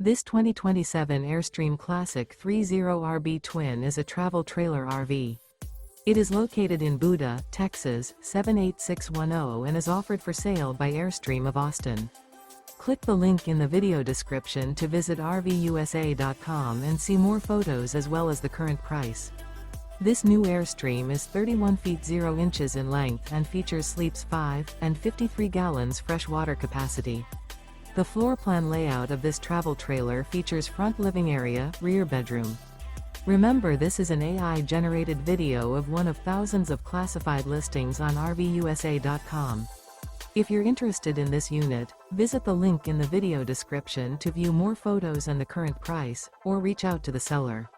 This 2027 Airstream Classic 30RB Twin is a travel trailer RV. It is located in Buda, Texas, 78610 and is offered for sale by Airstream of Austin. Click the link in the video description to visit RVUSA.com and see more photos as well as the current price. This new Airstream is 31 feet 0 inches in length and features sleeps 5 and 53 gallons fresh water capacity. The floor plan layout of this travel trailer features front living area, rear bedroom. Remember, this is an AI-generated video of one of thousands of classified listings on RVUSA.com. If you're interested in this unit, visit the link in the video description to view more photos and the current price, or reach out to the seller.